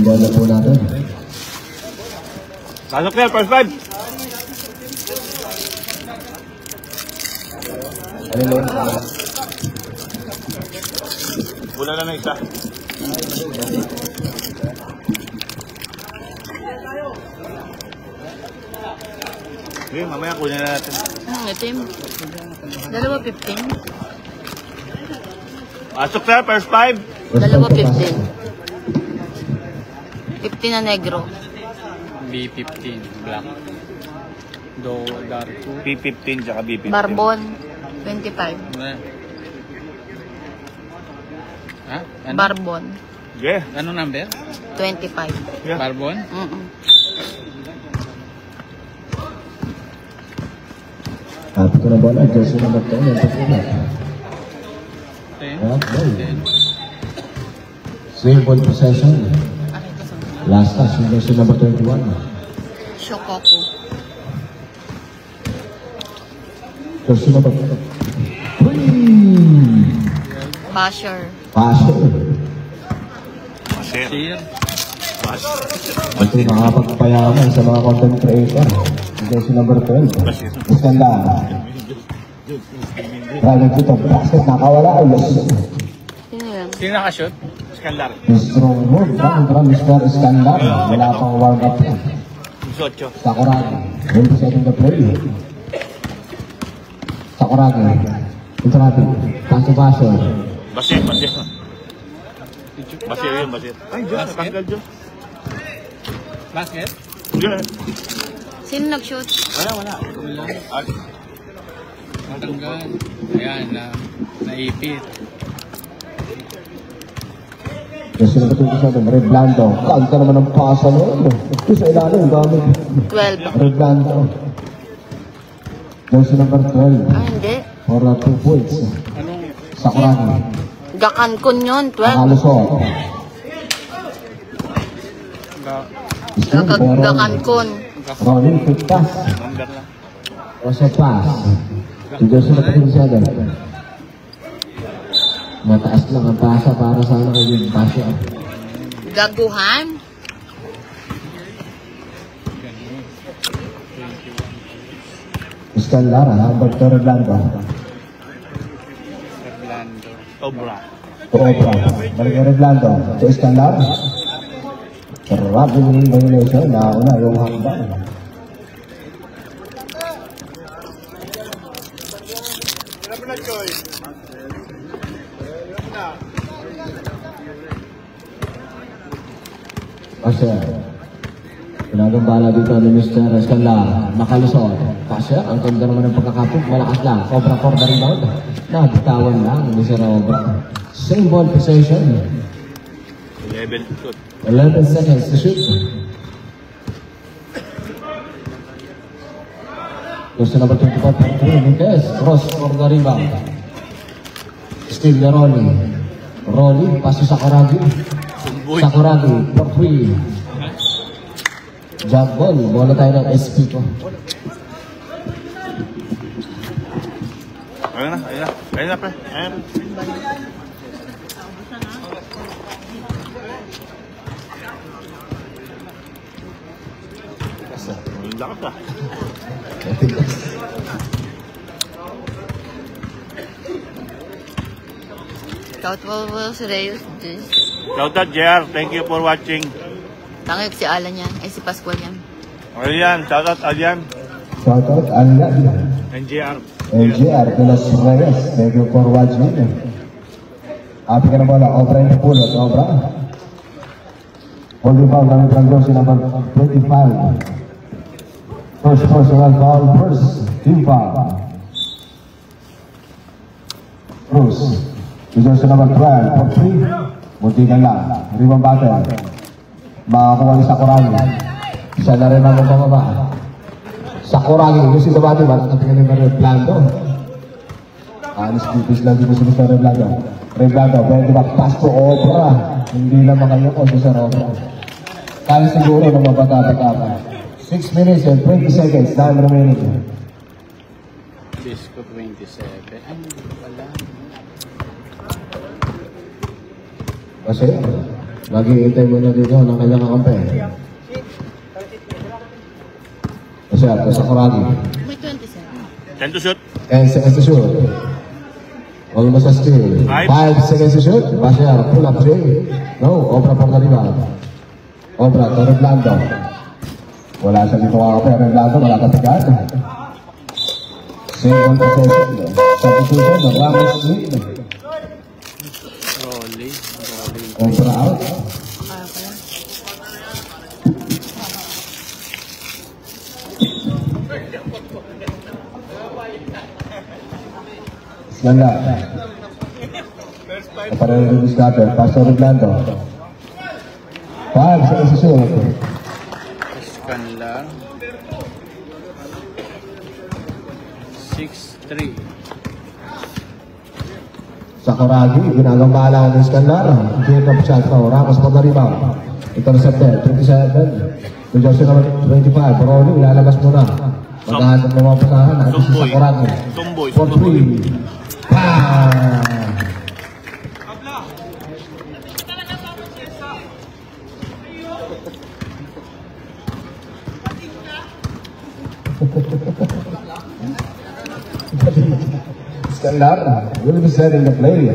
bola po natin. Pasok na, first five. Wala na isa. Okay, mamaya kunin na natin. Itim. Dalawa 15. Pasok na, first five. Dalawa 15. 15 na negro. B15 black. Dark. P15 tsaka B15. Barbon 25. Ha? Ano? Barbon Okay. Anong number? 25. Yeah. Barbon? Happy ko na bola. Jersey number 10. Yan po na. 10. Same ball possession. Last touch. Jersey number 21. Shokoku. Jersey number 3. Basher. Passer. Cheer. Ito nakapagpayaman sa mga content creator. Jersey number 12. Iskanda. Running to the basket. Nakawala. Sino yan? Sino nakashoot? Skandar. Strong move from Mr. Iskandar. Wala pang warm up. 18. Sakuragi. 27 the play. Sakuragi. Ito natin. Paso Basher. Basir. Basir yun, Basir. Ay, Diyos. Natanggal, Diyos. Basket? Diyos. Sino nag-shoot? Wala. Natanggal. Ayan, naipit. Kasi natin Red Blando. Kanta naman ang pasa noon. Ito sa ilalim, gamit. 12. Red Blando. Jersey number 12. Hindi. For 2 points. Sakuragi. Gakankon yun, 12. Nakalusot. Gakankon. Rolling, quick pass. Number lang. Jose pass. Si Jersey number 27. Mataas lang ang pasa para sana kayo yung pasa. Gaguhan. Iskandar, number 2 Red Blando. Orlando. Obra. Opa. Balik Red Blando. Ito Iskandar. Sarap yung violation. Nauna yung hanggang. Kasi, pinagong bala dito ni Mr. Iskandar. Nakalusot. Kasi, ang ganda naman ng pagkakapit. Malakas lang. Cobra corner rebound. Nabitawan lang ni Mr. Obra. Same ball possession. 11 shoot. 11 seconds to shoot. Gusto number 24, Mendez. Cross for the rebound. Still the Rolly. Rolly, pass to Sakuragi. Sakuragi, for 3. Jump ball. Bola tayo ng SP ko. Ayun na, pre. Ayun. Ayun lang ka. Shout out si Reyes. Shout out, JR. Thank you for watching. Tangik si Alan yan. Ay, si Pascual yan. Ayan, shout out, Alyan. Shout out, Alan. NJR. NJR, Pilas Reyes. Thank you for watching. Happy ka na bola. Obra yung pulot. Obra. Hold the ball. Gamit lang doon si number 25. First personal foul. First team foul. Bruce. Ito sa number 12. For 3. Muntikan lang. Ribang battle. Makakuha ni Sakuragi. Siya na rin ang pangaba. Sakuragi. Yung si Sabati ba? Nakatingin ni Red Blando. Anis dipis lang dito si Mr. Red Blando. Red Blando. Pwede ba pass to Obra? Hindi na makayoko si Sir Obra. Kaya siguro na mabata-bata pa. 6 minutes and 20 seconds. Time remaining. Disco 27. Ay, hindi pala. Kasi, Maghihintay muna dito ng kanyang kakampi. Kasi ito sa Kuragi. May 27. 10 to shoot. And seconds to shoot. Almost a steal. 5 seconds to shoot. Bashar, pull up three. No, Obra for the rebound. Obra, to Reblando. Wala siya dito kakampi. Reblando, wala kapigan. Second possession. Sa position ng Ramos lead. Rolling. Obra out. Kaya pala. Ganda. Para release natin, Pastor Reblando. 5 seconds to shoot. Scan lang. 6-3. Sakuragi, ginagambala ng Scanlar. Hindi na shot ko. Ramos for the rebound. Intercepted, 27. To Joshua number 25. Rolling, lalabas muna. Maghahanap ng mga pasahan. Nakita si Sakuragi. Tumboy. For 3. Bam! Scanlar will be set in the play.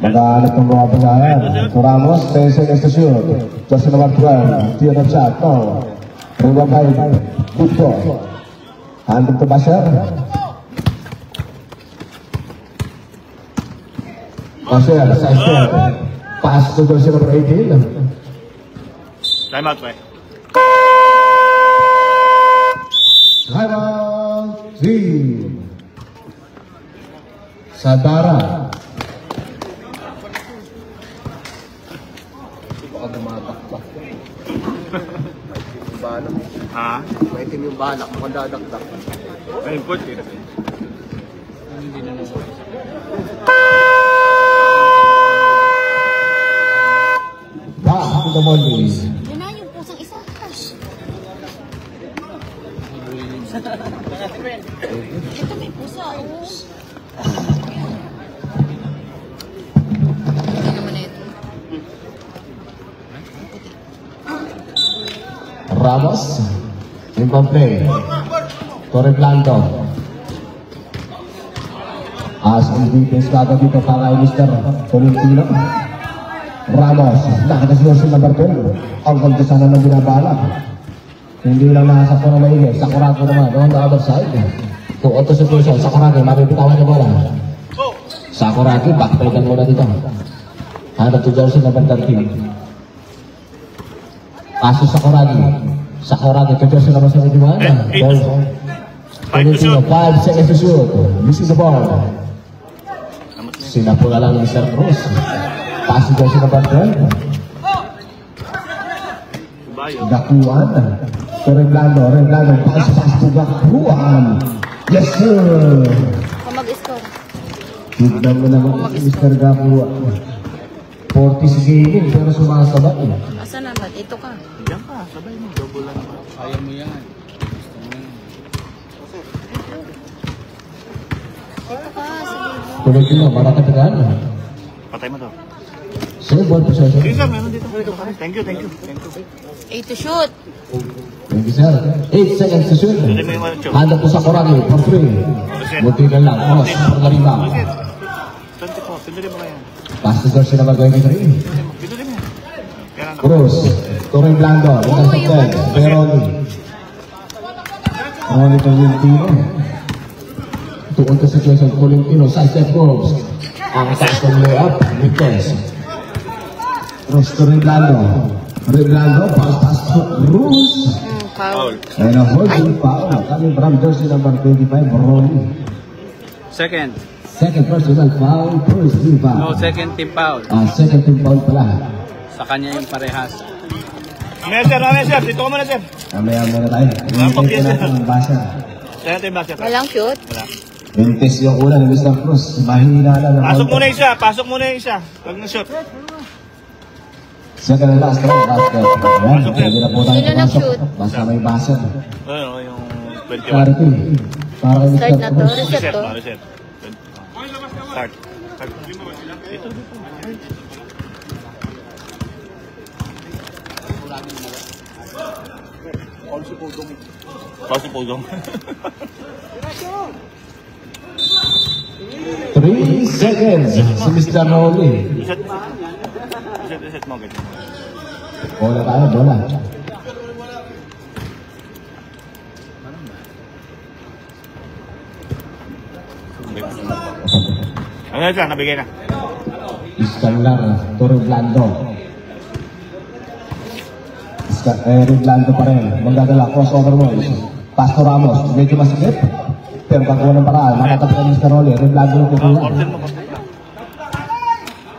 Maghanap ng mga pasahan. To Ramos, 10 seconds to shoot. Joshua number 12. Tier of shot. No. Rebound by Victor. Handed to Bashar. Bashar, side step. Pass to Joshua number 18. Time out, pre. Timeout team. Sadara. Baka dumatak pa. Balak. Ha? May itim yung balak. Mukhang dadakdak. Ay, import. Hindi na naman. Back to the Mondays. Yan na yung pusang isa. Ito may pusa. Oh. Hindi naman na ito. Ramos. Incomplete. Torre Blanco. As ang defense kagad dito para kay Mr. Tolentino. Ramos. Nakita siya sa number 12. Ang ganda sana ng binabala. Hindi lang nakasakto na maigi. Sakuragi naman. On the other side. To auto situation. Sakuragi. Mapipitawan niya bola. Sakuragi. Backpedan muna dito. Hanap to jersey number 13. Paso Sakuragi. Sakuragi to jersey number 71. 5 to shoot. 5 seconds to shoot. Missing the ball. Sinapula lang ni Sir Cruz. Paso jersey number 12. Bayo. Dakuan. To Reblando. Reblando. Pass to Dakuan. Yes, sir. Kung mag-score. Tignan mo naman si Mr. Dakuan. 40 si Gilin, pero sumasabay. Asa naman? Ito ka. Diyan ka. Sabay mo. Double lang. Kaya mo yan. Ito ka. Sige. Tuloy ko na, marakatagan. Patay mo to. Save ball possession. Sige, sir. Meron dito. Thank you. 8 to shoot. Thank you, sir. 8 seconds to shoot. Dali mo yung mga chow. Handa po sa Kuragi for 3. Buti na lang. Cross, pagkalima. 24. Pinduli mo kaya. Pass to jersey number 23. Pinduli mo. Kaya na. Cruz. Torre Blando. Intercepted. Veroni. Ronnie Tolentino. Tuon to situation. Tolentino. Side step goals. Ang atas ng layup. Victors. Cruz to Reblando. Reblando. Pass to Cruz. Foul. And a holding foul coming from jersey number 25, Ronnie. Second. Second personal foul, first team foul. No, second team foul. Second team foul pala. Sa kanya yung parehas. Mamaya, sir. Dito ka muna, sir. Mamaya muna tayo. Hinintay ko natin ang basa. Kaya tayo ba, sir? Walang shoot. Wala. Mintes yung una ni Mr. Cruz. Mahina na. Pasok muna isa. Pasok muna isa. Pag na-shot. Second and last round, basket. Ayan, pwede na po tayo Sino pumasok. nag-shoot? Basta may basa. Ano, yung 21. Clarity. Para kay Start Mr. na to. Cruz. Reset Reset, to. reset. Start. Ito. Pausi pugong. 3 seconds. Si Mr. Rolly. Reset mo. Ganyan. Bola tayo, bola. Ano siya? Nabigay na. Iskalar to Reblando. Reblando pa rin. Magdadala, crossover mo. Pastor Ramos, medyo masikip. Pero gagawa ng paraan. Makatabi ka Mr. Rolly. Reblando yung kukuha. Portin mo.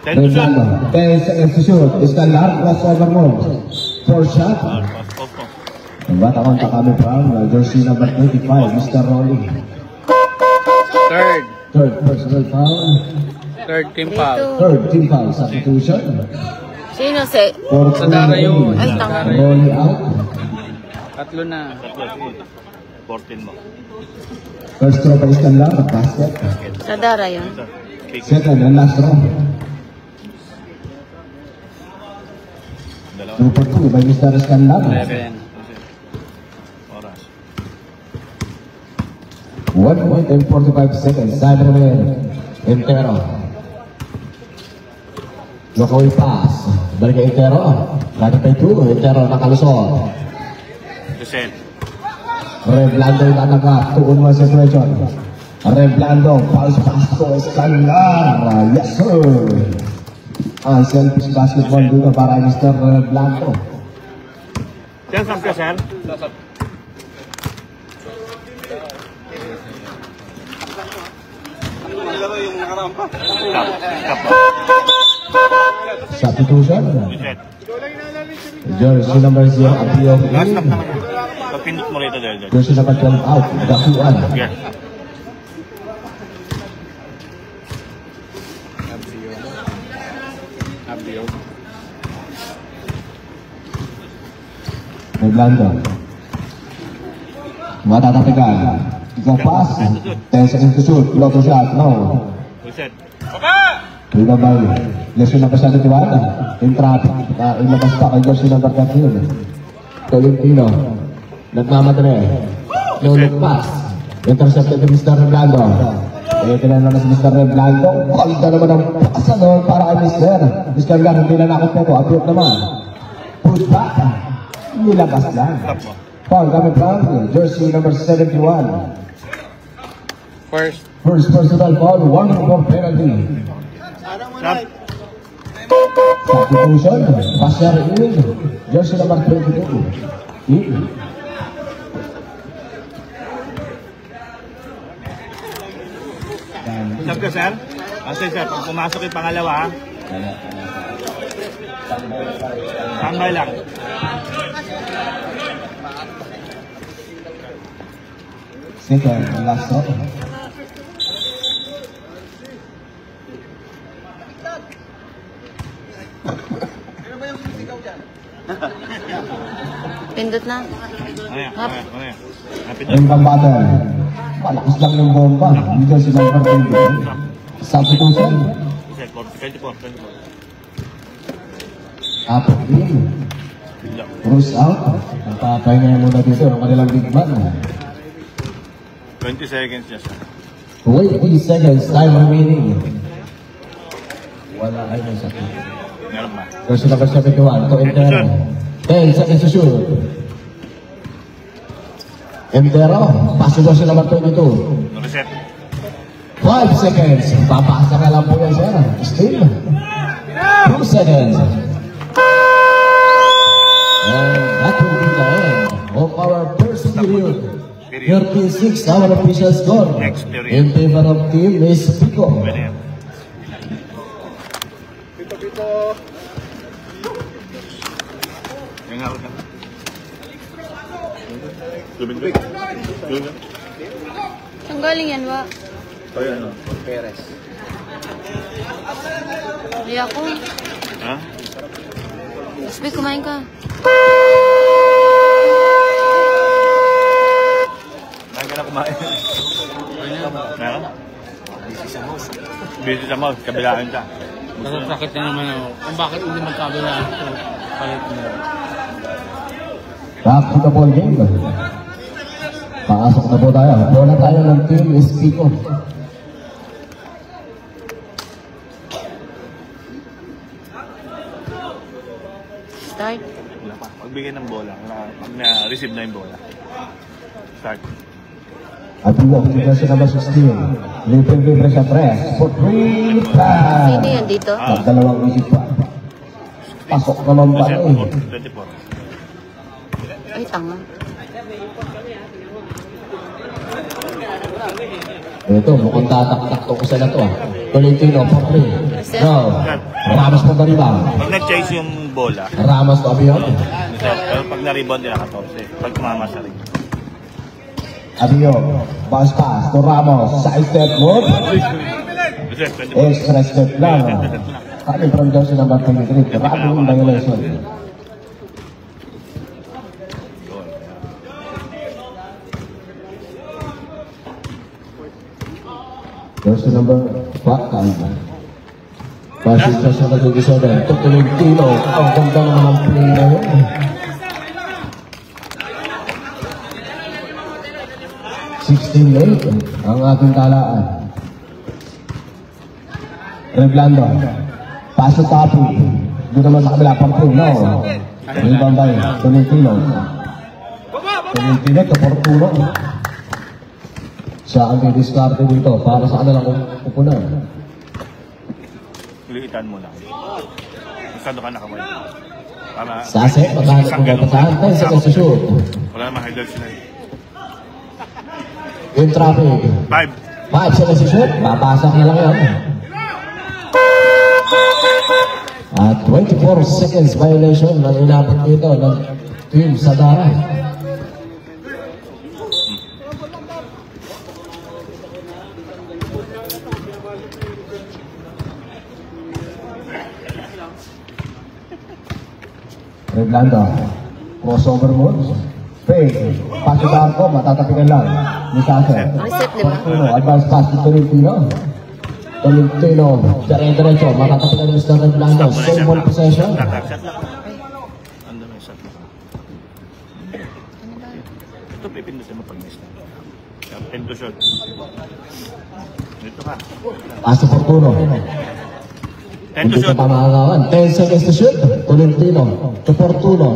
10 to shot. Reblando. 10 seconds to shoot. Iskalar, crossover mo. 4 shot. Off mo. Batawan ka kami from jersey number 25, Mr. Rolly. Third. Third personal foul. Third team foul. Third team foul. Substitution. Sino si? Sa Dara yun. Ang tanga. Rolly out. Tatlo na. 14 mo. First throw by Iskalar, basket. Sa Dara yun. Second and last throw. Dalawa. 2 for 2 by Mr. Iskalar. 11. Oras. 1 minute and 45 seconds. Cyberman. Entero. Lokoy pass. Balik kay Entero. Kaya kay 2. Entero nakalusot. Reset. Reblando yung natagap. 2-on-1 situation. Reblando. Pulse pass to Iskalar. Yes sir. Unselfish basketball dito para Mr. Reblando. Sir, saan ka, sir? Stop. Substitution. Reset. Jersey number 0, Abio. Last stop naman yun. Pagpindot mo rito dahil dyan. Jersey number 12 out. Dakuan. Yes. Abdiog. Reblando. Matatapigan. Ikaw pass. 10 seconds to shoot. Loto shot. No. Reset. Tuloy ba? Lesson number 71. In traffic. Ilabas pa kay jersey number 13. Tolentino. Nagmamadali. No-look pass. Intercepted ni Mr. Reblando. Ito na naman si Mr. Reblando. Kalda naman ang pasa doon para kay Mr. Mr. Reblando hindi na nakot nito. Abiyot naman. Push back. Nilabas lang. Stop mo. Foul kami from jersey number 71. First. First personal foul. Warning for penalty. Stop. Substitution. Passer in. Jersey number 22. In. Stop ka, sir? Sir, pag pumasok yung pangalawa, tambay lang. Second, last shot. Pindot na. Mamaya. Napindot. Ring bang battle. Malakas lang yung bomba. Dito si number 20. Substitution. Reset. 24. Apat din. Bruce out. Ang papahinga muna dito ng kanilang big man. 20 seconds just. 20 seconds time remaining. Wala ay may sakit. Meron ba? Jersey number 71 to Entero. 10 seconds to shoot. Entero. Pass to jersey number 22. Reset. 5 seconds. Papasa ka lang po yan, sir. Still. 2 seconds. And that will be the end of our first period. 36 our official score. Next period. In favor of team is Pico. Pwede yan. Yung harap ka. Tubig. Saan galing yan ba? Tayo ano? Perez. Hindi ako. Ha? Sabi, kumain ka. Kumain ka na kumain. Meron? Busy sa mouse. Kabilaan ka. Nasasakit na naman ako. Kung bakit hindi magkabilaan ito, palit mo. Back to the ball game. Pasok na po tayo. Bola tayo ng Team Espico. Start. Wala pa. Pagbigay ng bola. Pag na-receive na yung bola. Start. At yung sa number 16. Libre sa press. For free pass. Sino yan dito? Dalawang isip pa. Pasok naman pa eh. 24. Ay, tanga. Ito, mukhang tatak-tak ko sa na to. Tolentino, for free. No. Ramos po ba riba? Pag nag-chase yung bola, Ramos to Abiyon. pero pag na-rebound nila 14. Pag tumama sa ring. Abiyon. Bounce pass to Ramos. Side step move. Reset, 24. Extra step lang. Coming from Johnson number 23. Grabbing violation. Johnson number 5. Passing sa number 27. To Tolentino. Ang ganda naman ang play na yun. Ang ating talaan. Reblando. Paso copy. Doon naman sa kabila. Pang-3. No. Rebound by Tolentino. Tolentino to Fortuno. Siya ang didiskarte dito para sa kanilang upunan. Liitan mo lang. Masyado ka nakamay. Para... Sase, maghanap ng kapatahan. 10 seconds to shoot. Wala naman high sila eh. In traffic. 5. 5 seconds to shoot. Papasak na lang yan. At 24 seconds violation na inabot dito ng Team Sadara. Reblando. Crossover mode. Fake. Pass to Darko. Matatapikan lang. Ni Sase. Reset, di ba? Fortuno. Advance pass to Tolentino. Tolentino. Diretso. Matatapikan ng Mr. Reblando. Same ball possession. Shot lang. Ando na yung shot lang. Ito pipindutin mo pag miss na. Pin to shot. Dito ka. Pass to Fortuno. 10 to Hindi shot. ka pa makakawan. 10 seconds to shoot. Tolentino. To Fortuno.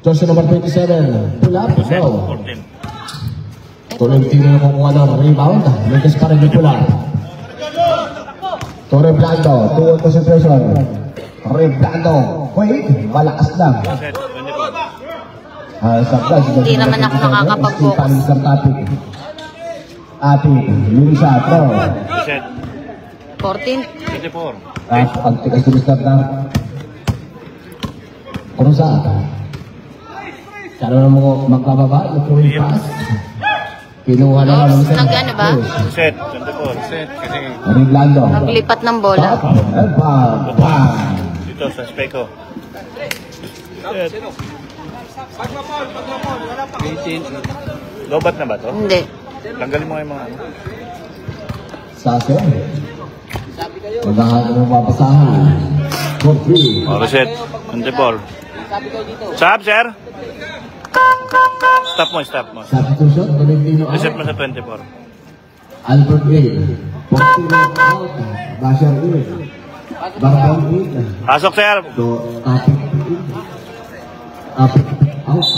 Johnson number 27. Pull up. No. 14. Tolentino yung kukuha ng rebound. Ligas pa rin yung pull up. To Reblando. 2-1 concentration. Reblando. Wait. Malakas lang. Set, 24. Sablas. Hindi naman ako nakakapag-focus. Ati. Lisa. Pro. Set, 14. 24. Ang tigas sumistar na. Kurusa. Kano na mo magpababa. Yung pass. Kinuha na lang. Oops, nag-ano ba? Set, 24. Set kasi Reblando. Naglipat ng bola. Dito sa Speco. Set. 18. Lobat na ba to? Hindi. Tanggalin mo nga yung mga ano. Sase. Maghahanap ng mapasahan. For free. Oh, reset. 24. Stop, sir. Stop mo, stop mo. Substitution. Tolentino Reset mo out. sa 24. Albert A. Fortuno out. Basher in. Barbon in. Pasok, sir. So, Apik in. Apik out.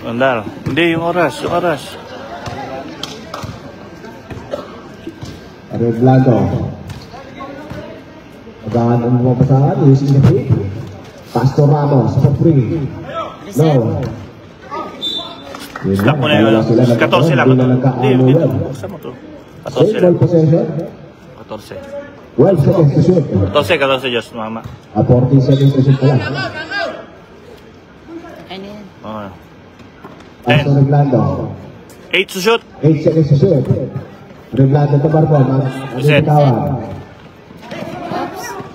Andar. Hindi, yung oras. Yung oras. Reblando. Maghahanap ng mapasahan. Using the free. Pastor Ramos. For free. No. Stop mo na yun. 14 lang. Hindi, dito. Buksan mo to. 14 Same lang. ball possession. 14. 12 seconds to shoot. 14, Diyos, mama. 40 seconds to shoot pa lang. Ano yan? Oh. Pastor Reblando. 8 to shoot. 8 seconds to shoot. Reblando to Barbo. Reset.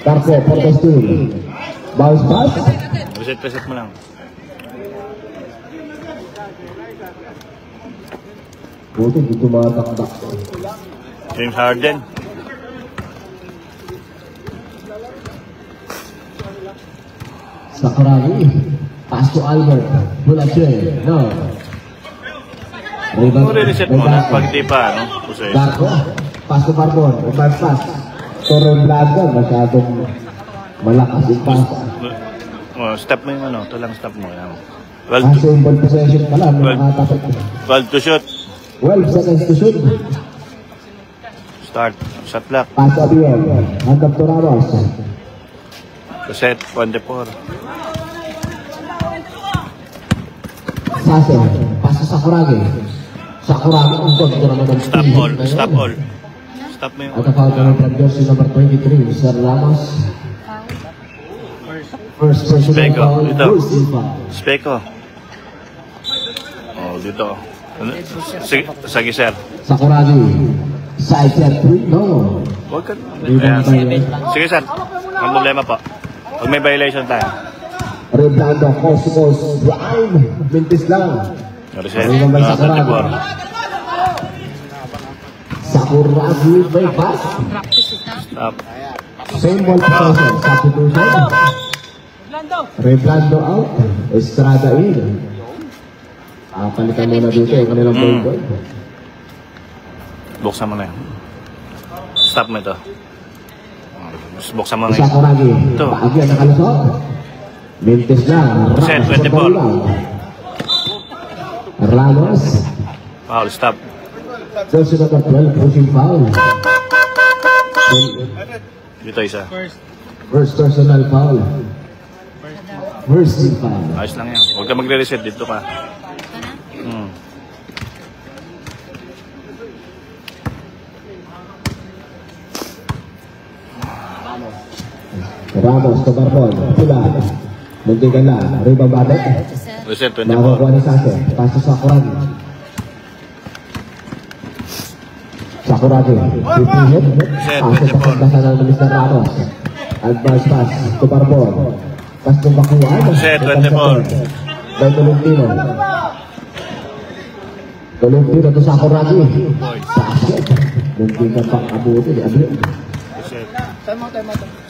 Barbo for the steal. Bounce pass. Reset mo lang. Buti di tumataktak. James Harden. Sakuragi. Pass to Albert. Bulache. No. Reset muna pag di pa, no? Possession. Darko. Pass to Barbon. Reverse pass. Torre Blanco. Masyadong malakas yung pass. Step mo yung ano, ito lang step mo. Yan. Kasi yung ball possession pala. May 12 to shoot. 12 seconds to shoot. Start. Shot clock. Pass to Abiel. Hanggang to Ramos. Reset. 24. Sase. Pass to Sakuragi. Sakuragi. Ang ganda naman ng Stop all. Stop all. Stop mo yung At ang foul naman from jersey number 23, Sir Ramos. First personal Speko, foul, ito. Bruce foul. Speko. Oh, dito. Sige, sir. Sakuragi. Side set 3, no. Huwag ka. Rebound Ayan. by Sige, sir. Ang problema po. Pag may violation tayo. Reblando, coast to coast, drive. Mintis lang. Reset. Rebound by Sakuragi. 24. Sakuragi may pass. Stop. Same ball possession. Substitution. Reblando out. Estrada in. Palitan muna dito yung kanilang ball boy. Buksan mo na yan. Stop mo ito. Buksan mo na yan. Sakuragi. Ito. Paagyan na kalusot. Mintis lang. Set, 24. Ramos. Foul, stop. Jersey number 12, pushing foul. Dito isa. First personal foul. First team foul. Ayos lang yan. Huwag ka magre-reset. Dito ka. Ramos, Kabarbon, Pula. Muntikan lang. Rebound batet. Reset, 24. Nakakuha ni Sase. Paso sa Sakuragi. Sakuragi. Fifteen hit. Paso sa pagkasanan ng Mr. Ramos. Advance pass to Barbon. Pass to Bakuan. Set, 24. By Tolentino. Tolentino to Sakuragi. Sase. Muntikan pang abuti ni Abiel. Reset.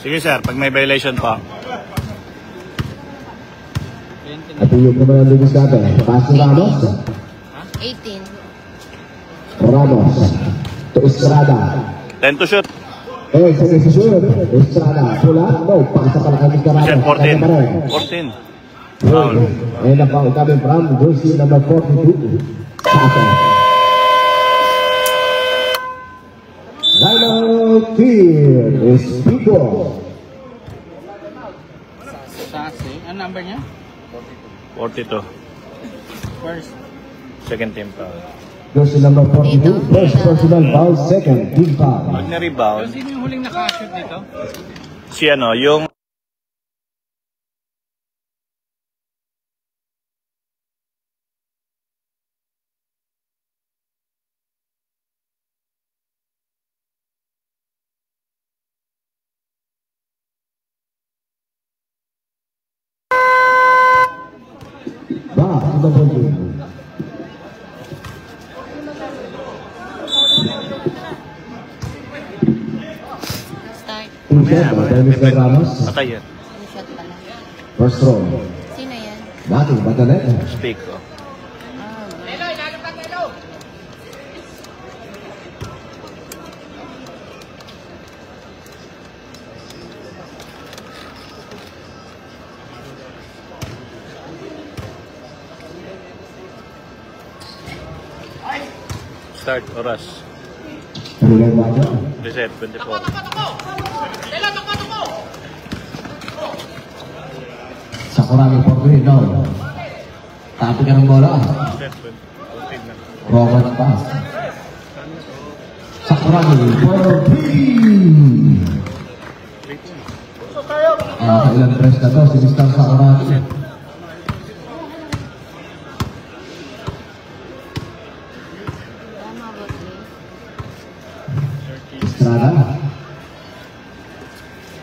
Sige, sir. Pag may violation pa. At yung naman ang linis natin. Pass to Ramos. 18. Ramos. To Estrada. 10 to shoot. Sa desisyon. Estrada. Pula. No. Pasa pala kami ka Reset, Ramos. 14. 14. Foul. And ang foul coming from jersey number 42. Sase. Final team is Pico. Sase. Ang number niya? 42. First. Second team foul. Jersey number 42. First personal foul. Second team foul. Pag na-rebound, Sino yung huling nakashoot dito? si ano, yung Back to the ball game. Start. Inside by Mr. Ramos. patay yan. Yung shot pala. First throw. Sino yan? Batting Batalet. Speak. Oh. Start, oras. Relay water. Reset, 24. Sakuragi for three. No. Tapi ka ng bola. Reset, 14 na. Forward pass. Sakuragi for three. Kailan press na to si Mr. Sakuragi. Tama ba, Clay? Estrada.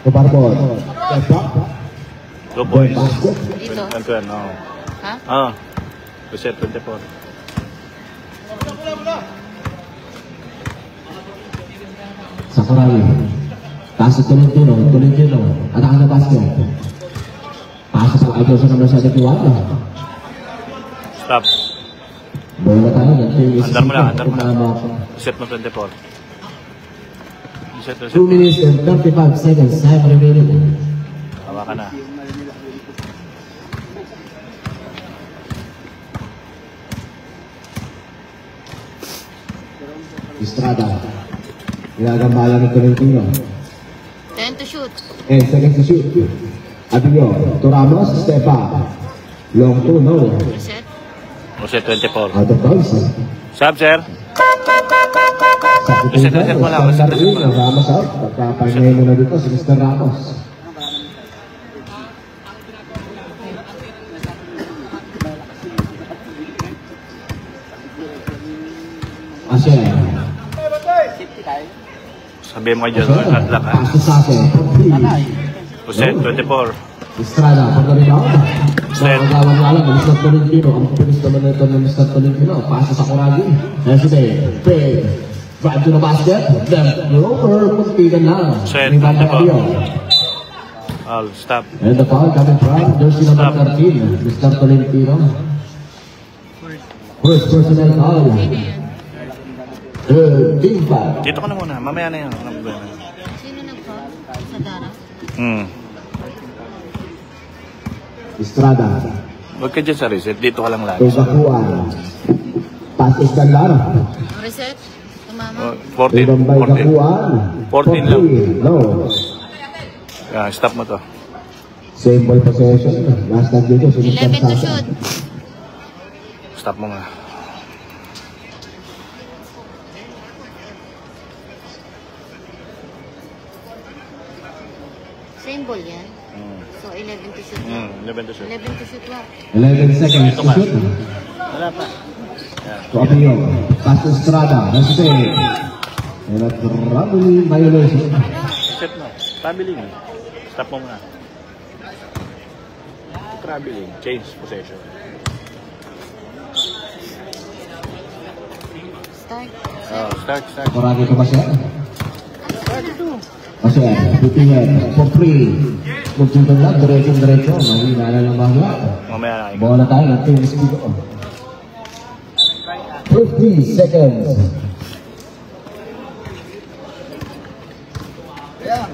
Kubarbon. Go boys. Dito. 21, no. Ha? Ah. Reset, 24. Sakuragi. Pass to Tolentino. Tolentino. Attack the basket. Pass Pasok ang idol sa number 71. Stop. Bola tayo. Andar mo lang, andar mo lang. lang. Reset mo 24. Reset, 2 minutes and 35 seconds. Time remaining. Tawa ka na. Estrada. Ginagambala ng Tolentino. 10 to shoot. And second to shoot. Abio. To Ramos. Step up. Long two. No. Reset. Reset 24. Out of bounds. Sub, sir. Sa Reset mo lang, reset mo lang. Ramos out. Pagkapangay mo na dito si Mr. Ramos. Asya. Sabihin mo dyan, hard luck ha. Pass to Sase. Reset 24. Estrada. Pagkaribaw. Set. Magawa nga lang. Mr. Tolentino. Ang pinis naman ito ng Mr. Tolentino. Pass sa Kuragi. Nesite. Peg. Drive to the basket. Left. Rover. Puntigan na. Set. Rebound na Abio. All, stop. And the foul coming from jersey number 13, Mr. Tolentino. First personal foul. Team foul. Dito ka na muna. Mamaya na yun. Sino nag-foul? Sa Dara? Estrada. Huwag ka dyan sa reset. Dito ka lang lagi. Tubakuan. Pass Escalar. Reset. Tumama. 14. Ibang by 14. Bakuan. 14 lang. No. Stop mo to. Same ball possession. Last time dito, si Mr. 11 to Sasa. shoot. Stop mo nga. Same ball yan. So 11 to shoot. 11 to shoot. 11 to shoot what? 11 seconds to shoot. Wala pa. To Abio. Pass to Estrada. Nesite. And a troubling violation. Reset mo. Traveling. Stop mo muna. Traveling. Change possession. Start. Start. Kuragi ko ba siya? Kasi, pipingin, for free. Kung lang, diretso. Mahina na lang bahwa. Mamaya na. Bola tayo ng team speed. 50 seconds. Yeah.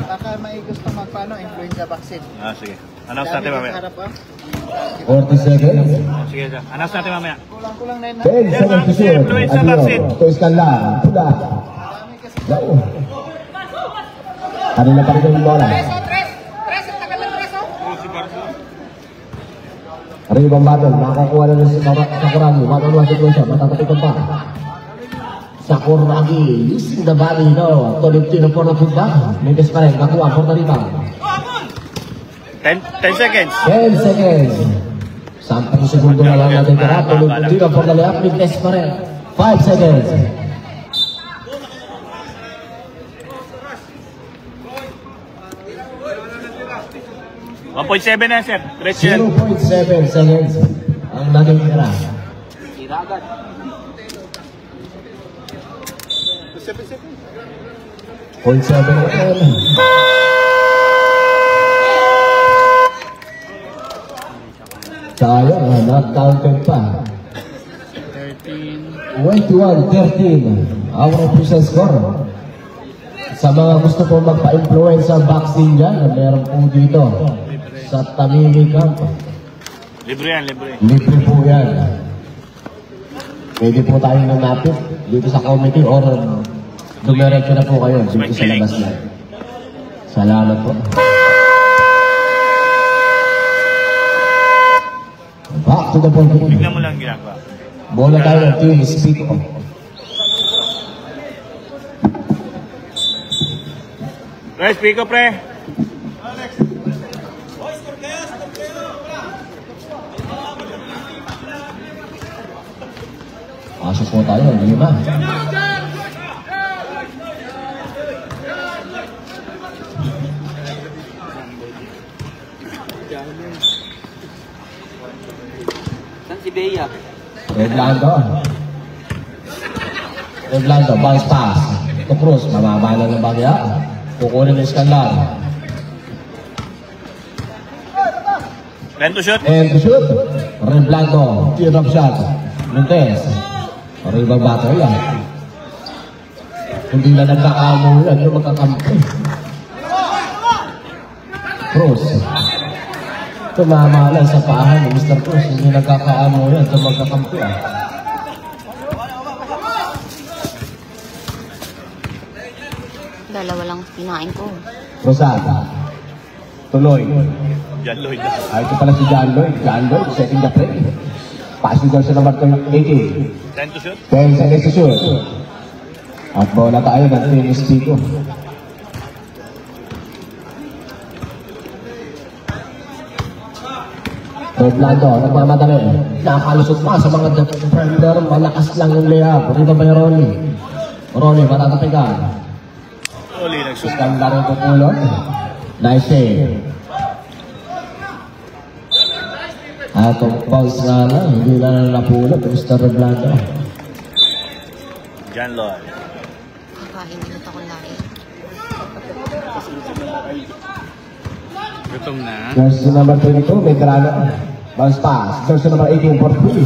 Baka may gusto magpaano, influenza vaccine. Sige. Announce natin mamaya. Harap, 40 seconds. Sige, announce natin mamaya. Kulang-kulang na yun. 10 seconds to shoot. Influenza vaccine. Abio, to Escalar. Pula. Go. Kanila pa rin yung bola. Rebound battle, makakuha na si Sakuragi, makakuha si Kuya, matatapikan pa. Sakuragi, using the body, no. Tolentino for the football. Mendes pa rin, nakuha for the rebound. 10 seconds. 10 seconds. 10 segundo na lang natin tira. Tolentino for the layup, Mendes pa rin. 5 seconds. $1.7 na, sir. Christian. 0.7 seconds. Ang naging tira. Iragat. 0.7 sayang, not counted pa. 21-13 ang official score. Sa mga gusto po magpa-influence sa boxing dyan, meron po dito sa Tamimi Camp. Libre yan, libre. Libre po yan. Pwede po tayong nanapit dito sa committee or dumiretso na po kayo dito sa labas na. Salamat po. Back to the ball. Tignan mo lang ginagawa. Bola tayo ng team, speak on. Pre, speak up, pre. Pasok po tayo, 5. San si Bea? Reblando, bounce pass. To Cruz, mababa na ng bagya. Kukunin ng Escalar. 10 to shoot. And to shoot. Red Blanco. Tune up shot. Montes. Rebound battle yan. Hindi na nagkakamo yan yung magkakampi. Cruz. Tumama lang sa pahan ni Mr. Cruz. Hindi nagkakamo yan yung magkakampi. Dalawa lang kinain ko. Rosada. Tuloy. John Lloyd. Ay, ito pala si John Lloyd. John Lloyd, setting the play. Passing doon sa number 18. 10 to shoot. 10 seconds to shoot. At bola tayo ng Team Chico. Roblando, nagmamadali. Nakalusot pa sa mga defender. Malakas lang yung layup. Rito ba yung Ronnie? Ronnie, matatapigan. Oli, nagsunod. Iskandar yung pupulot. Nice save. Atong bounce nga na. Hindi na napulot. Mr. Roblando. John Lloyd. Kakain ulit ako lahat. Gutom na. Jersey number 22, Medrano. Bounce pass. Jersey number 18 for 3.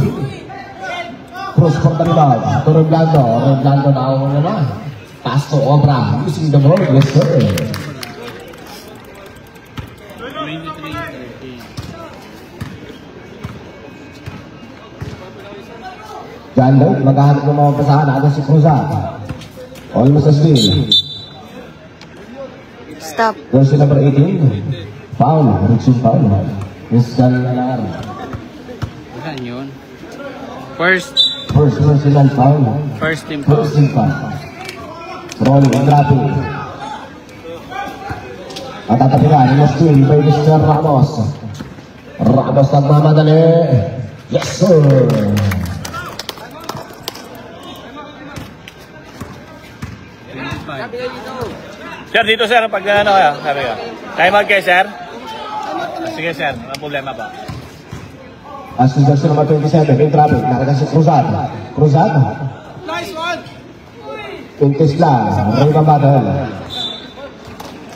Cross for the rebound. To Roblando. Roblando na ako naman. Pass to Obra. Using the ball. Yes, sir. 23-13. John Lloyd, maghahanap ng mga pasahan natin si Cruzat. Almost a steal. Stop. Jersey number 18. Foul. Reaching foul. Iskandar. Saan yun? First Personal foul. First team foul. First team foul. Rolling and dropping. At tatapigan ng steal by Mr. Ramos. Ramos nagmamadali. Yes, sir. Sir, dito sir, pag ano kaya, sabi ka. Time out kayo, sir? Sige, sir. Walang problema pa. As the jersey number 27, in traffic. Naraga si Cruzat. Cruzat. Nice one! Pintis lang. Rebound battle.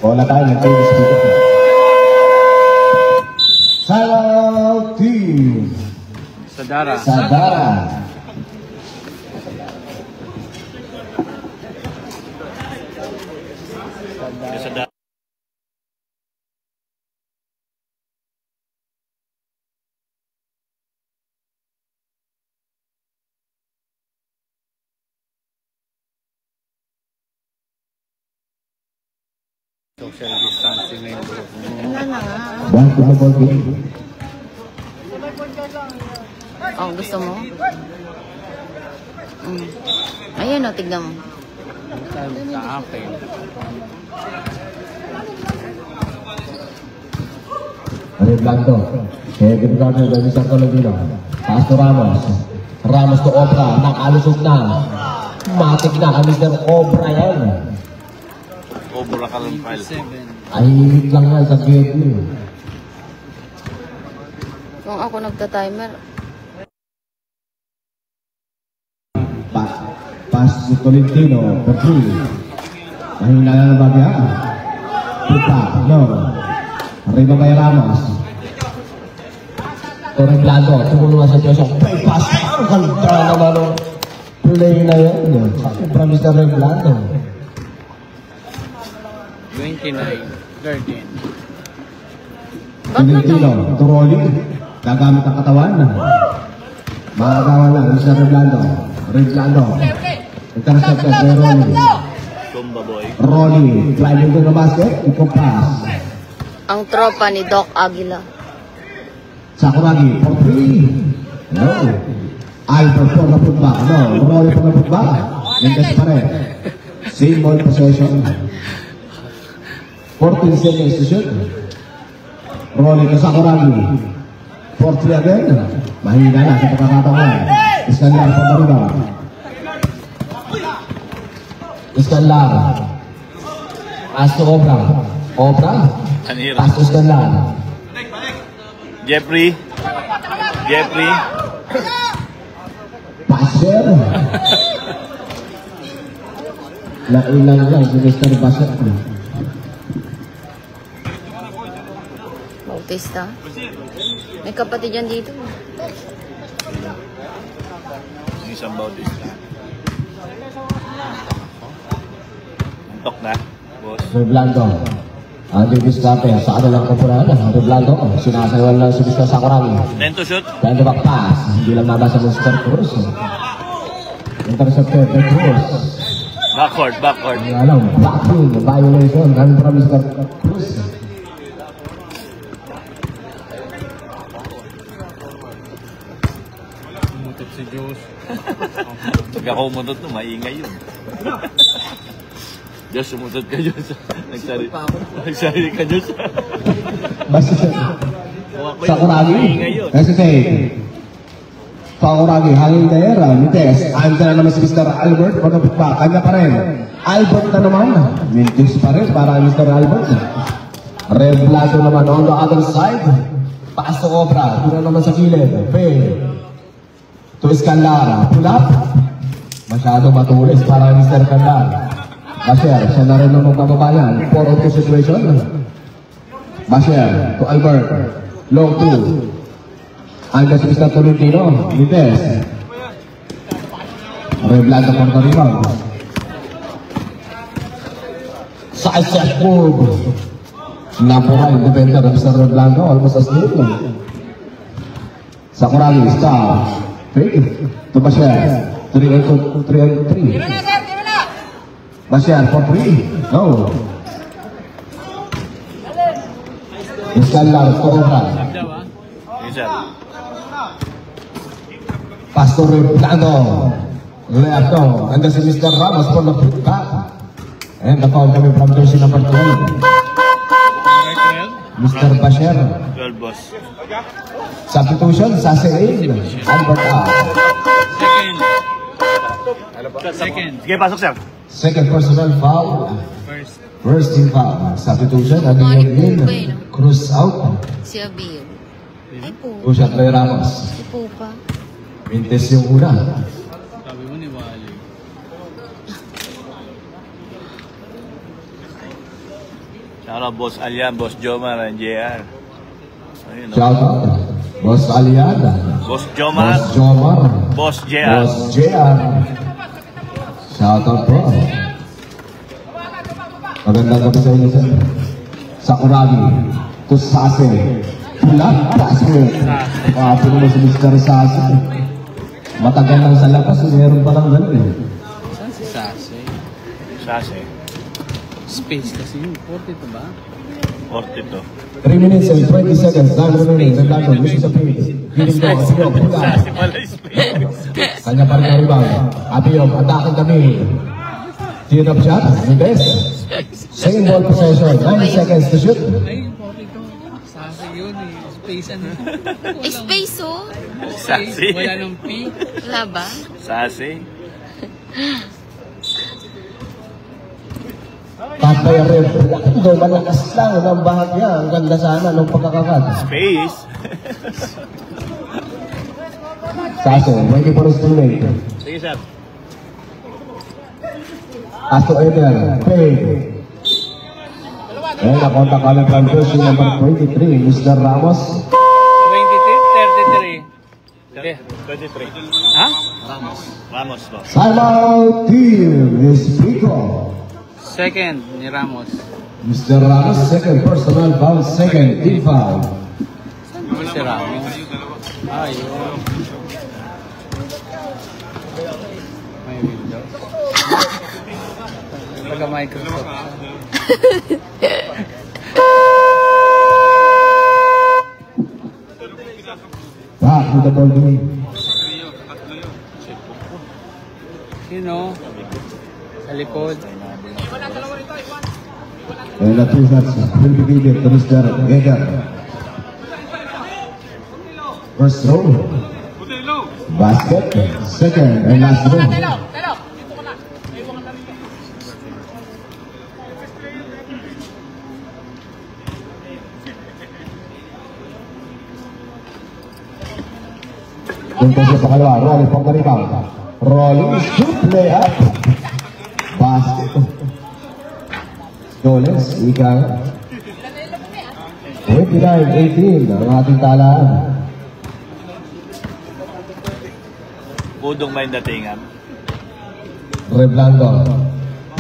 Bola tayo ng Team Chico. South Team. Sadara. Sadara. Sa da- Social distancing na yung grupo mo. Wala na nga. One to the ball game. Oh, gusto mo? Ayan o, tignan mo. Sa akin. Red Blanco. Kevin Gardner by Mr. Tolentino. Pass to Ramos. Ramos to Obra. Nakalusog na. Matik na kami Mr. Obra yan. Obra ka lang file. 27. Ay, hit lang yan sa game. Kung ako nagta-timer, Pass to Tolentino. For 3. Mahina na ng bagya. Pupa. No. Arriba by Ramos. To Red Blanco. Tumulong na sa Diyoso. Play pass. Ang ganda naman ang play na yan. From Mr. Red Blanco. 29-13. Tolentino. To Rolly. Gagamit ang katawan. Makagawa lang. Mr. Red Blanco. Red Blanco. Intercepted by Rolly. Tumba boy. Rolly. Climbing to the basket. Ito pass. ang tropa ni Doc Aguila. Sakuragi. For 3. No. Alfred for the putback. No. Rolly for the putback. Mendes pa rin. Same ball possession. 14 seconds to shoot. Rolly to Sakuragi. 4-3 again. Mahina na sa pagkakataon. Iskandar for the rebound. Iskandar. Pass to Obra. Obra. Anira. Pass to Iskandar. Jeffrey. Passer. Nailang lang si Mr. Passer. Bautista. May kapatid yan dito. Isang Bautista. Antok na, boss. Reblando. Ang didiskarte sa kanilang kapurahan. Reblando. Sinasayawan lang si Mr. Sakuragi. 10 to shoot. Then the back pass. Hindi lang nabasa ng Mr. Cruz. Intercepted by Cruz. Backward. Alam, blocking, violation. Galing from Mr. Cruz. Umutot si Diyos. Pag ako umutot no, maingay yun. Diyos, umutot ka Diyos. Nagsari ka Diyos. Basta Sakuragi. Maingay yun. Hesitate. Sakuragi, hanging there. Mintes. Andyan na naman si Mr. Albert. Magabot pa. Kanya pa rin. Albert na naman. Mintes pa rin para Mr. Albert. Reblado naman on the other side. Paas to Cobra. Doon naman sa kilid. Pay. To Escandara. Pull up. Masyado matulis para Mr. Escandara. Basher. Siya na rin ang magbabayan. 4-2 situation. Basher. To Albert. Long 2. Anda si Mr. Tolentino. Mintes. Reblado for the rebound. Side set move. Napuray, defender of Mr. Reblando, almost asleep. Sakuragi, stop. Fake. To Basher. 3-3. Basher for 3. No. Iskalar, Cobra. Yes, sir. Pastor Reblando. Leato. And si Mr. Ramos for the free back. And the foul coming from jersey number 12. Mr. Basher. 12, boss. Substitution sa Seid. Albert out. Second. Sige, pasok, sir. Second personal foul. First. First team foul. Substitution. Again. Cruz out. Si Abir. Ay po. Push out by Ramos. Si Pupa. Mintes yung una. Sabi mo ni Wally. Shout out, boss Alian, boss Jomar, and JR. Ayun, no? Shout out. Boss Aliada. Boss Jomar, Boss Jomar. boss JR. Boss JR. Shout out po. Magandang gabi sa inyo, sir. Sakuragi. To Sase. Pula. Sase. Kapo naman si Mr. Sase. Matagal lang sa lakas. Meron pa lang gano'n eh. Saan si Sase? Sase. Space kasi yun. 42 ba? 42. 3 minutes and 20 seconds. Time remaining. Reblando. Wish is a pay. Giling ko. Apiyong. Pula. Sase pala is space. Kanya pa rin ang rebound. Apiyong. Atakin kami. Tune up shot. Mintes. Same ball possession. 9 seconds to shoot. Ay, 42. Sase yun eh. Space ano. Space oh. Sase. Wala nang P. Wala ba? Sase. Tapay Reblando. Malakas lang ng bahagya. Ang ganda sana ng pagkakakat. Space. Saso. Ready for us to late. Sige, sir. Asto Eder. Pay. And nakontak ka lang from jersey number 23. Mr. Ramos. 23? 33. 23. Ha? Ramos, boss. Timeout team is Pico. Second ni Ramos. Mr. Ramos, second personal foul, second team foul. Si Ramos. Ayun. May Windows. Taga Microsoft. Back with the ball game. Sino? Sa likod. And the three shots will be given to Mr. Eder. First row. Basket. Second and last row. Punto sa pangalawa, rolling from the rebound. Rolling, shoot, play up. Basket. Doles, ika. 29-18 ang ating talaan. Pudong may datingan. Reblando.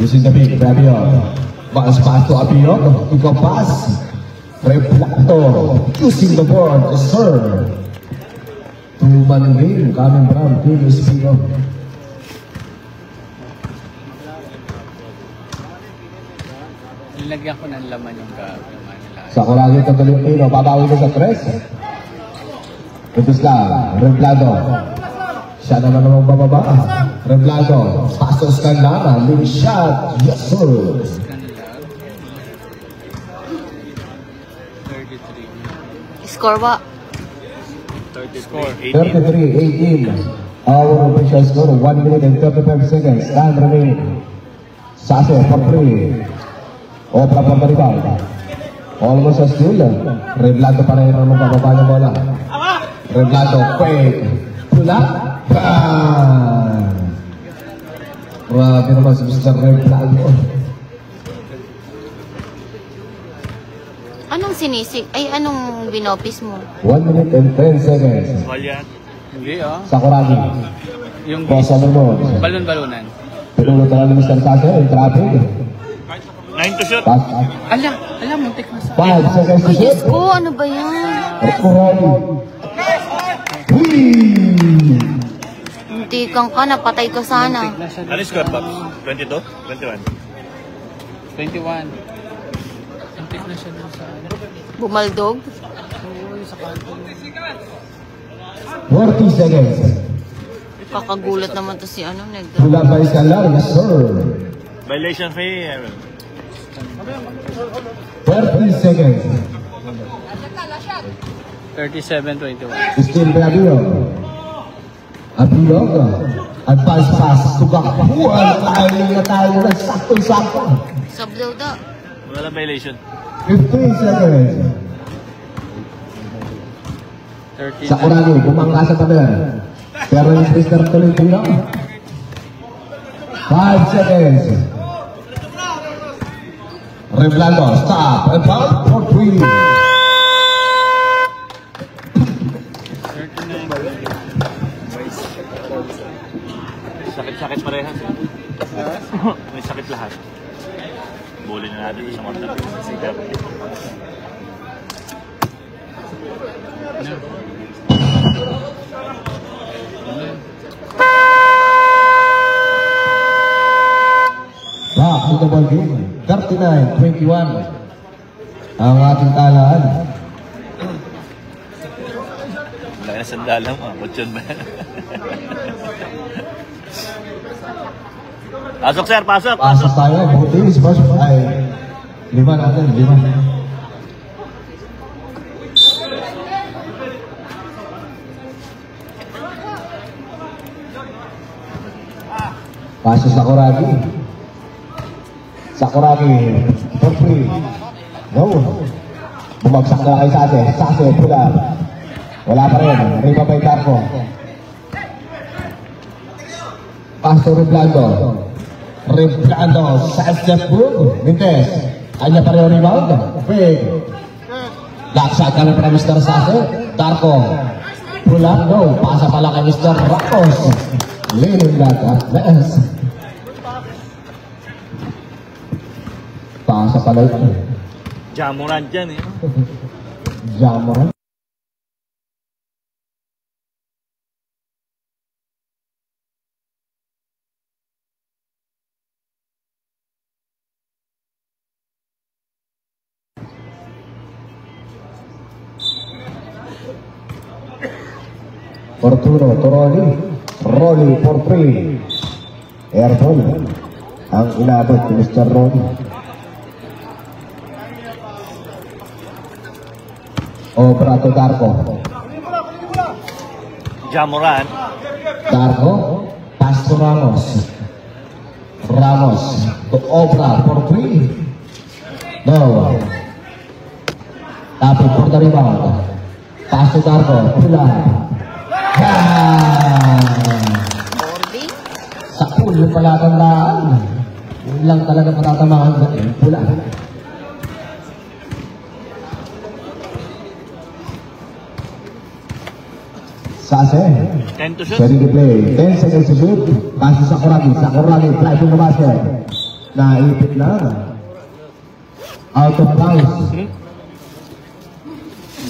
Using the big Fabio. Bounce pass to Apio. Iko pass. Reblando. Using the board to serve. Two-man game coming from Team Espino. Nilagyan ko ng laman yung Manila. Sa Coragio ito Pilipino. Babawi ko sa tres. Ito sila. Reblando. Siya naman namang bababa. Reblando. Pasos ka naman. Link shot. Yes sir. Kanila. 33. Score ba? 33-18. 33-18. Our official score 1 minute and 35 seconds. Time remaining. Sase for 3. Opra for the rebound. Almost a steal. Reblando pa rin ang mababa ng bola. Reblando. Quick. Pula. Bang! Grabe naman si Mr. Reblando. Anong sinisig? Ay, anong binopis mo? 1 minute and 10 seconds. Ball yan. Hindi Sakuragi. Yung Bosa mo. balon-balunan. Pinulutan na ni Mr. Sase. In traffic. 9 to shoot. Pass. Alam, muntik na sa... 5 seconds to Ay, shoot. Diyos ko, ano ba yan? Kuragi. Hindi kang ka, napatay ka sana. Muntik na siya Ano yung score box? 22? 21? 21. Muntik na siya dun sa... Bumaldog? Oo, sa kanto. 40 seconds. Kakagulat naman to si ano, Negro. Pula pa Escalar. Yes sir. Violation fee. 30 seconds. 37-21. Still Fabio. Apilog. Advance pass. Tugakuan. Tayo na tayo na sakto-sakto. Sabdaw. Wala violation. 15 seconds. 13. Sa Kuragi. Bumangka sa tabi. Pero yung Mr. Tolentino. 5 seconds. Reblando. Stop. And bound for 3. 39. Sakit-sakit parehas. May sakit lahat. Bully na natin sa mga Back to the ball game. 39-21. Ang ating talaan. Laki na sandalang mo. Kutsyon ba? Pasok sir, pasok! Pasok tayo. Butis. Pasok. Ay. 5 natin. 5. Pasok sa Kuragi. Sakuragi, for free. No. Bumagsak na kay Sase. Sase, pula. Wala pa rin. Riba pa yung Tarko. Pastor Reblando. Reblando. Sase, boom. Mintes. Kanya pa rin yung rebound. Big. Lakshot ka na para Mr. Sase. Tarko. Pula. No. Pasa pala kay Mr. Ramos. Lenin Lata. Let's. Pasa pala ito. Jamuran dyan eh. Jamoran. Fortuno, Toroli. Rolly for 3. Airball. Ang inabot ni Mr. Rolly. Obra to Darko. Jamuran. Darko. Pass to Ramos. Ramos to Obra for 3. No. Tapos for the rebound. Pass to Darko. Pula. Bordy? Sa pool yung palatandaan. Yun lang talaga matatamaan ko. Pula. Sase. 10 to shoot. Ready to play. 10 seconds to shoot. Pass to Sakuragi. Sakuragi. Fly to the basket. Naipit na. Out of bounds.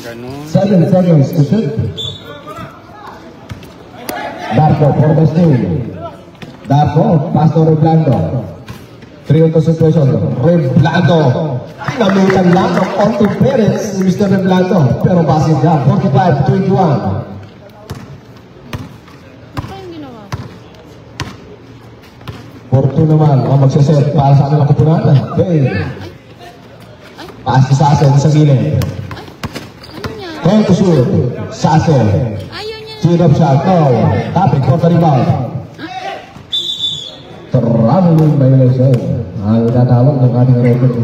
Ganun. 7 seconds to shoot. Darko for the steal. Darko. Pass to Reblando. 3 on to situation. Reblando. Namitan lang ng onto Perez ni Mr. Reblando. Pero basit niya. 45-21. Porto naman ang magsaset para sa kanilang kupunan. Okay. Pass si Sase sa gilid. Going to shoot. Sase. Chin up shot. No. Topic for the rebound. Traveling violation. Ang itatawag ng ating record.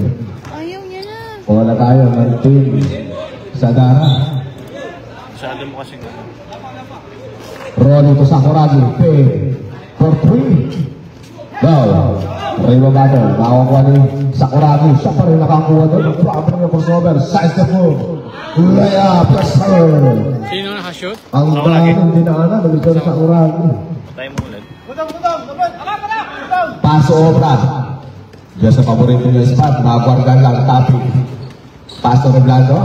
Ayaw niya na. Wala tayo ng team sa Dara. Masyado mo kasing Ronnie to Sakuragi. Pay for 3. Now, Rayo Battle, nakakuha ni Sakuragi. Siya pa rin nakakuha doon. Proper yung crossover. Size the move. Layup. Yes, sir. Sino nakashoot? Ang daming dinaanan ng Mr. Sakuragi. tayo mo ulit. Paso obra. Diyan sa paborito niya spot. Nakaguardan lang. Topic. Paso Reblando.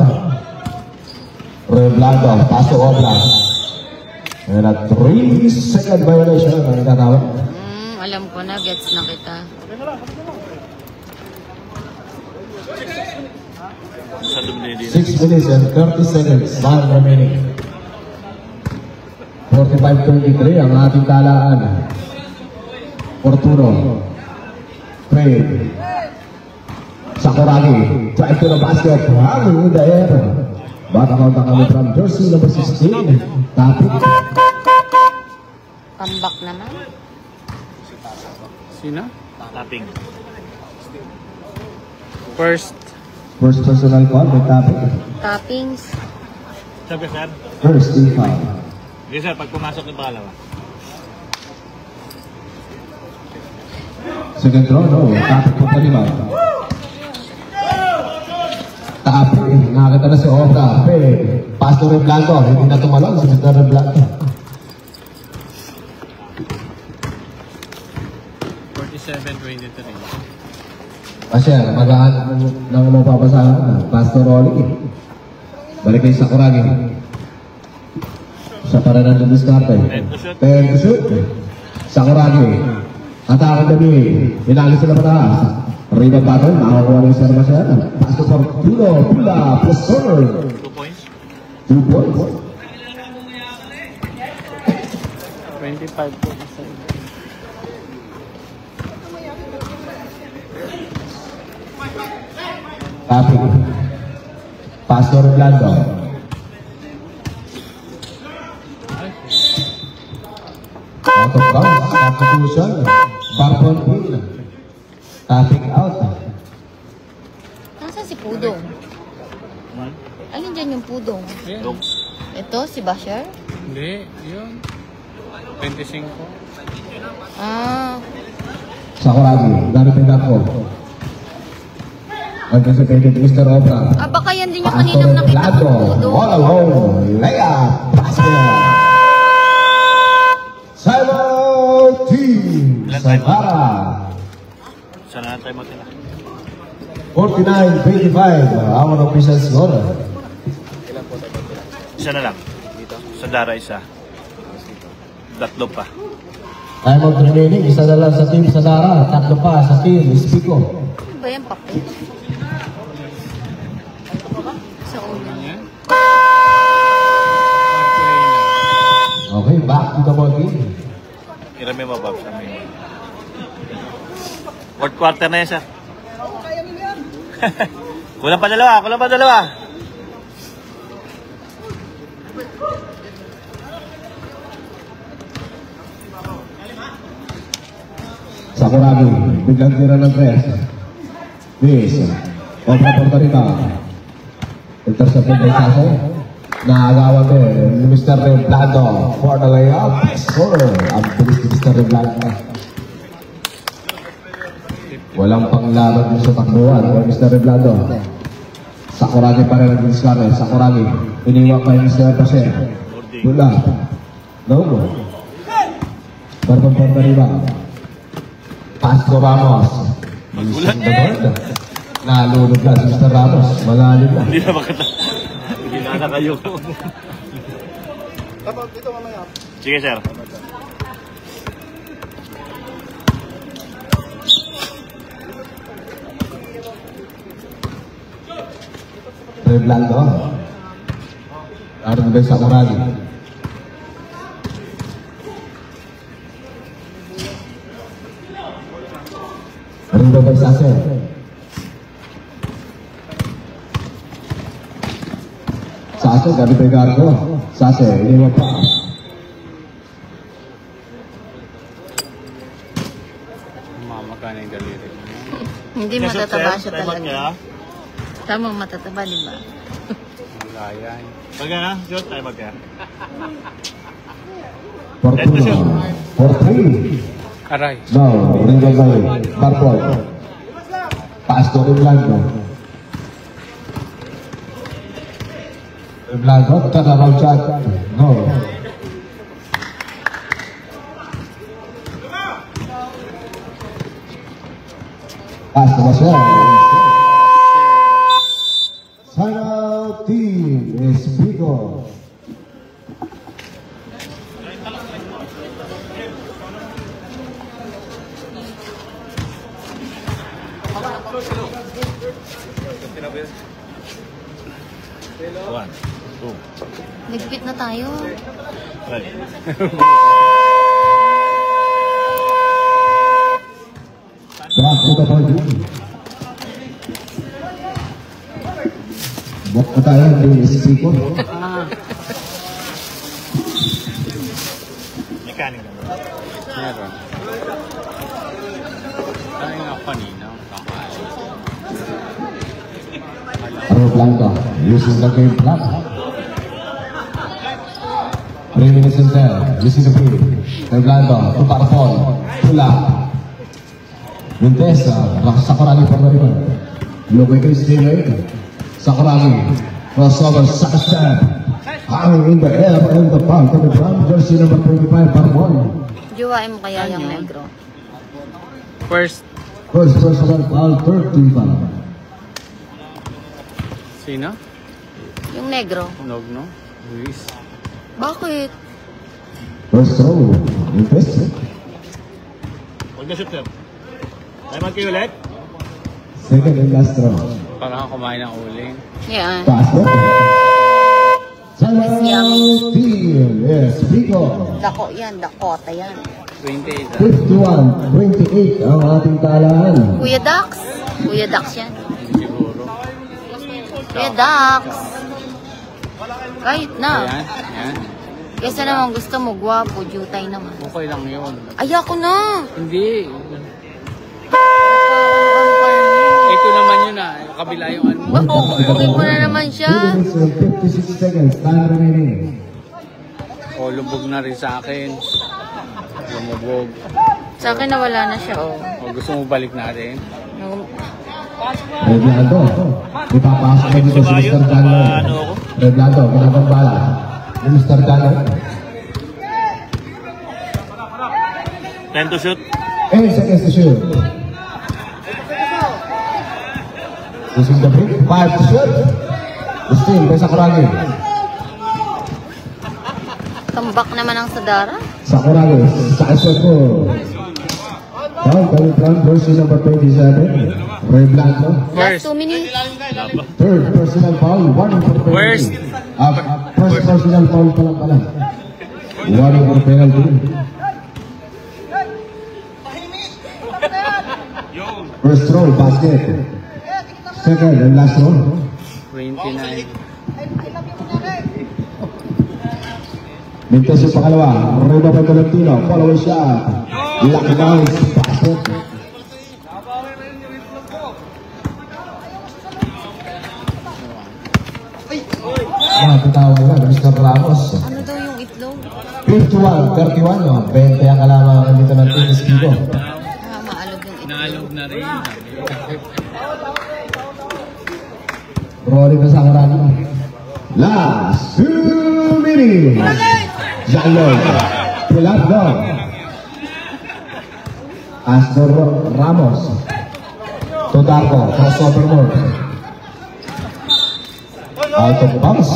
Reblando. Paso obra. And a 3-second violation. Ang itatawag. Alam ko na, gets na kita. Masyado mo na 6 minutes and 30 seconds. 1 remaining. 45-23 ang ating talaan. Fortuno. Trade. Sakuragi. Drive to the basket. Hanging in the air. Bata count na kami from jersey number 16. Topic. Comeback naman. Sino? tapping. First. First personal call. May topic. Toppings. Sabi sir? First team foul. Sige sir, pag pumasok yung pangalawa. Second throw. No. Topic po palimaw. Topic. Nakakita na si Obra. Pass to Reblando. Hindi na tumalon si Mr. Reblando. 47-23. Asya, magaan ng mapapasahan. Pastor Rolly. Balik kayo sa Sakuragi. Sa paranan ng diskarte. 10 to shoot. Sakuragi. Atake dami. Inali sila pataas. Rebound battle. Nakakuha ng Sir Masyana. Pastor Fortuno. Pula. Plus serve. 2 points. 2 points. 25-27. Topic. Pastor Orlando. Out of bounds. Substitution. Barbon Hill. Topic out. Nasaan si Pudong? Alin dyan yung Pudong? Ayan. Ito, si Bashar? Hindi, yun. 25. Ah, Sakuragi. Gamit ang dako. Anticipated Mr. Obra. baka yan din yung kaninang nakita ko Pudong. All alone. Layup. Basket. Simon Team. Sabara. Sana na tayo magkina. 49-25. Our official score. Isa na lang. Dito. Sa Dara isa. Tatlo pa. Time out remaining. Isa na lang sa team sa Dara. Tatlo pa sa team. Spiko. Ano ba yan, papel? Sa ulo. Yan. Okay, back to the ball game. Irami mo, Bob, sa amin. Fourth quarter na yan, sir. Kulang pa dalawa, kulang pa dalawa. Sakuragi, biglang tira ng press. This, Obra Puerto Rico. Intercepted by Saso. Naagawan din ni Mr. Reblando for the layup. Score. Ang bilis ni Mr. Reblando. Walang panglaban din sa takbuhan for Mr. Reblando. Sakuragi pa rin ang diskarte. Sakuragi. Iniwag pa yung Mr. Pasher. Bula. No. Barbon for the rebound. Pasco Ramos. Magulat. Nalunod lang si Mr. Ramos. Malalim lang. Hindi na makata. Hindi na kayo. Dito mamaya. Sige, sir. Reblando. Aaron Besa Morali. Rindo Bersase. Sase dari Pegardo. Sase ini apa? Mamakan yung daliri. Hindi matataba siya Time out talaga. kaya? Tamang matataba, di ba? Wala yan. Pag na, shoot, time out kaya? Fortuna. For 3. Aray. No, Rindo Bay. Barbon. Pasco Reblando. Reblando, turnaround shot. No. Pasco Basel. Final team is Vigo. One, two, Ligpit na tayo. three. Drop to the ball. Buat ko tayo di Vigo. Mechanic lang. Meron. Ay nga kanina. Kakain. Blanco using the game plan. 3 minutes in there, using the free. Blanco to Parpol, pull up. Vintes, Sakuragi for the ribbon. Look at this team, Sakuragi, crossover, Sakastan. Hanging in the air and the pump of the drum, jersey number 25, Parpol. Juwain mo kaya yung negro. First. First personal foul, 35. Sino? Yung negro. Nogno? Luis. Bakit? First throw, Vintes. Huwag na shoot, sir. Time out kayo ulit. Second and last throw. Parang kumain ng uling. Yan. Pass it. Final team is Vigo. Dako yan. Dakota yan. 28. 51-28 ang ating talaan. Kuya Dax. Kuya Dax yan. Siguro. Kuya Dax. Kahit na. Ayan. Ayan. Kesa naman gusto mo, gwapo, jutay naman. Okay lang yun. Ayoko na. Hindi. Ito naman yun ah. Kabila yung ano. Okay mo na naman 2 siya. minutes and 56 seconds. Time remaining. O, lubog na rin sa akin. Lumubog. Sa akin nawala na siya, oh. O, gusto mo balik natin? Reblando. Ipapasok na dito si Mr. Dano. Reblando, ginagang bala. Ni Mr. Dano. 10 to shoot. 8 seconds to shoot. Using the break. 5 to shoot. Still, by Sakuragi. Tambak naman ang Sadara. Sakuragi. Sa shot ko. Foul coming from jersey number 27. Reblando. Last 2 minutes. Third personal foul. Warning for penalty. Worst. First personal foul pa lang pala. Warning for penalty. First roll, basket. Second and last roll. 29. Mintes yung pangalawa. Reba pa Tolentino. Follow shot. Lucky bounce. Basket. Tawag na, Mr. Ramos. Ano daw yung itlog? 51-31, no? 20 ang kalamangan dito ng Team Vigo. Ah, maalog yung itlog. Naalog na rin. Rolling na sa karami. Last 2 minutes. Jalon. Pilardo. Astor Ramos. Todarko. Crossover mode. Out of bounds.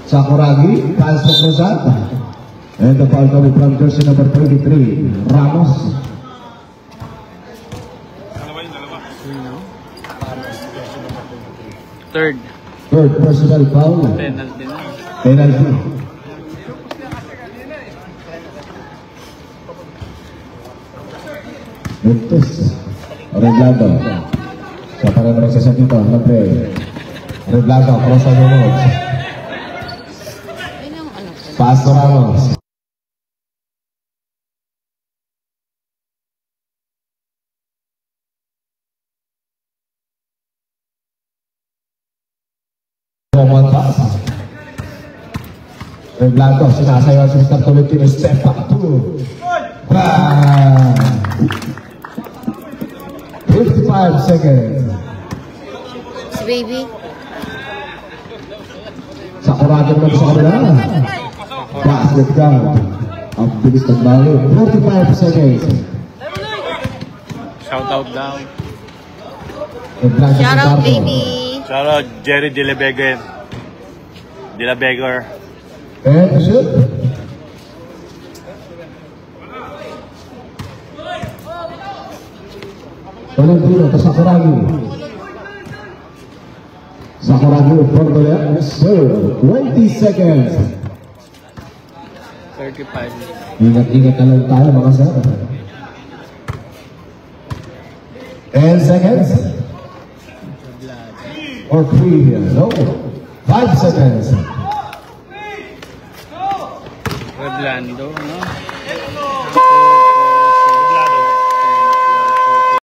Sakuragi, pass to Cruzat. And the foul coming from jersey number 23, Ramos. Third. Third personal foul. Penalty na. Penalty. Buntis. Reglado. Siya pa rin nagsasya dito. Labre. Reglado. Cross on the road. Yun yung ano. Pass to Ramos. One pass. Reglado. Sinasayaw si Mr. Tolentino. Step back to. Bang! 55 seconds. Si baby. Sakuragi naman sa kabila. Basket count. Ang bilis ng balo. 45 seconds. Shout out down. Shout out, baby. Shout out Jerry De La Vega. De La Vega. And shoot. Tolentino to Sakuragi. Sakuragi for the left. Serve. 20 seconds. 35. Ingat-ingat na lang tayo mga sir. 10 seconds. Or 3 here. No. 5 seconds. Reblando, no?